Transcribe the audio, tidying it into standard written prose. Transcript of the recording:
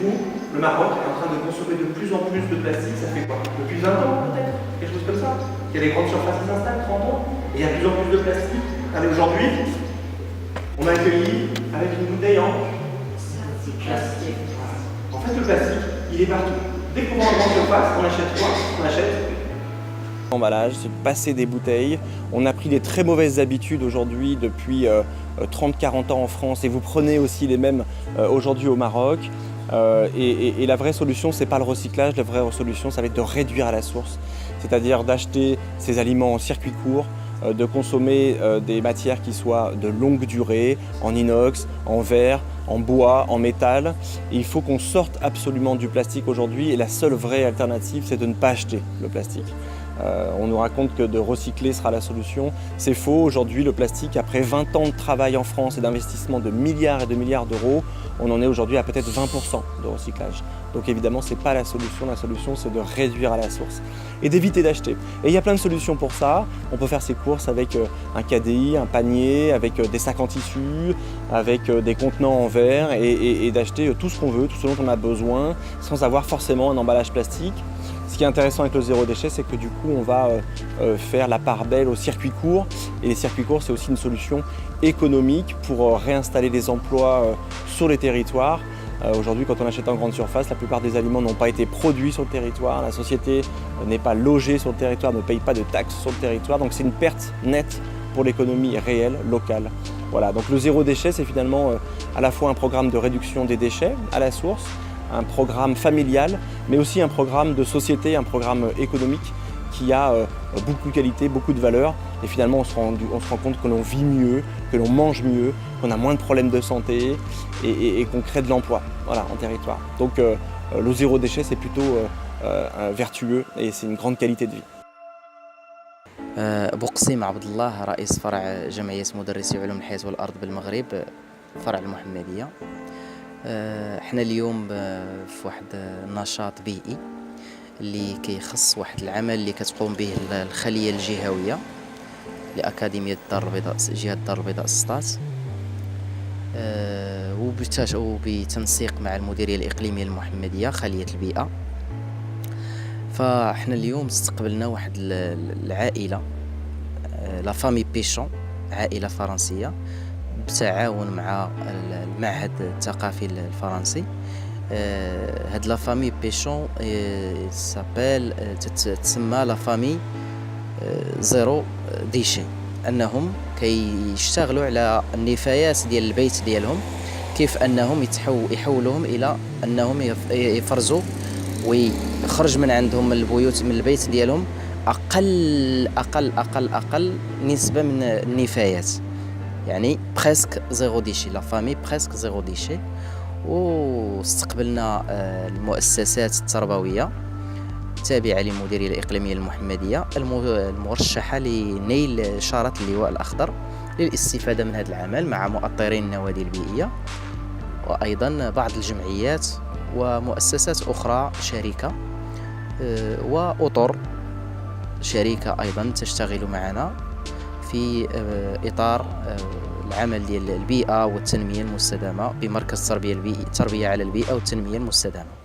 coup, le Maroc est en train de consommer de plus en plus de plastique. Ça fait quoi? Depuis 20 ans peut-être? Quelque chose comme ça. Il y a des grandes surfaces qui s'installent, 30 ans. Et il y a de plus en plus de plastique. Allez, aujourd'hui, on a accueilli avec une bouteille en plastique. En fait, le plastique, il est partout. Dès qu'on va en grande surface, on achète quoi? On achète Emballage, c'est passer des bouteilles. On a pris des très mauvaises habitudes aujourd'hui depuis 30-40 ans en France et vous prenez aussi les mêmes aujourd'hui au Maroc. Et la vraie solution, c'est pas le recyclage, la vraie solution, ça va être de réduire à la source. C'est-à-dire d'acheter ces aliments en circuit court, de consommer des matières qui soient de longue durée, en inox, en verre, en bois, en métal. Et il faut qu'on sorte absolument du plastique aujourd'hui et la seule vraie alternative, c'est de ne pas acheter le plastique. On nous raconte que de recycler sera la solution. C'est faux. Aujourd'hui, le plastique, après 20 ans de travail en France et d'investissement de milliards et de milliards d'euros, on en est aujourd'hui à peut-être 20% de recyclage. Donc évidemment, ce n'est pas la solution. La solution, c'est de réduire à la source et d'éviter d'acheter. Et il y a plein de solutions pour ça. On peut faire ses courses avec un caddie, un panier, avec des sacs en tissu, avec des contenants en verre et d'acheter tout ce qu'on veut, tout ce dont on a besoin, sans avoir forcément un emballage plastique. Ce qui est intéressant avec le zéro déchet, c'est que du coup, on va faire la part belle aux circuits courts. Et les circuits courts, c'est aussi une solution économique pour réinstaller des emplois sur les territoires. Aujourd'hui, quand on achète en grande surface, la plupart des aliments n'ont pas été produits sur le territoire. La société n'est pas logée sur le territoire, ne paye pas de taxes sur le territoire. Donc c'est une perte nette pour l'économie réelle, locale. Voilà, donc le zéro déchet, c'est finalement à la fois un programme de réduction des déchets à la source, un programme familial, mais aussi un programme de société, un programme économique qui a beaucoup de qualité, beaucoup de valeur. Et finalement, on se rend compte que l'on vit mieux, que l'on mange mieux, qu'on a moins de problèmes de santé et qu'on crée de l'emploi en territoire. Donc le zéro déchet, c'est plutôt vertueux et c'est une grande qualité de vie. بوقسيم عبد الله رئيس فرع جمعية مدرسي علوم الحياة والأرض بالمغرب فرع المحمدية. احنا اليوم في واحد النشاط بيئي اللي كيخص واحد العمل اللي كتقوم به الخلية الجهوية لأكاديمية الدار البيضاء جهة الدار البيضاء سطات وبتنسيق مع المديرية الإقليمية المحمدية خلية البيئة. فاحنا اليوم استقبلنا واحد العائلة لا فامي بيشون، عائلة فرنسية بالتعاون مع المعهد الثقافي الفرنسي. هاد لا فامي بيشون سابيل تسمى لا فامي زيرو ديشي، انهم كيشتغلوا على النفايات ديال البيت ديالهم، كيف انهم يحولوهم الى انهم يفرزوا ويخرج من عندهم البيوت من البيت ديالهم اقل نسبة من النفايات، يعني بريسك زيرو ديشي، لا فامي بريسك زيرو ديشي. واستقبلنا المؤسسات التربوية التابعة للمديرية الإقليمية المحمدية المرشحة لنيل شارة اللواء الأخضر للاستفادة من هذا العمل مع مؤطرين النوادي البيئية، وأيضا بعض الجمعيات ومؤسسات أخرى شركة وأطر شركة أيضا تشتغل معنا في إطار العمل ديال البيئة والتنمية المستدامة بمركز التربية على البيئة والتنمية المستدامة.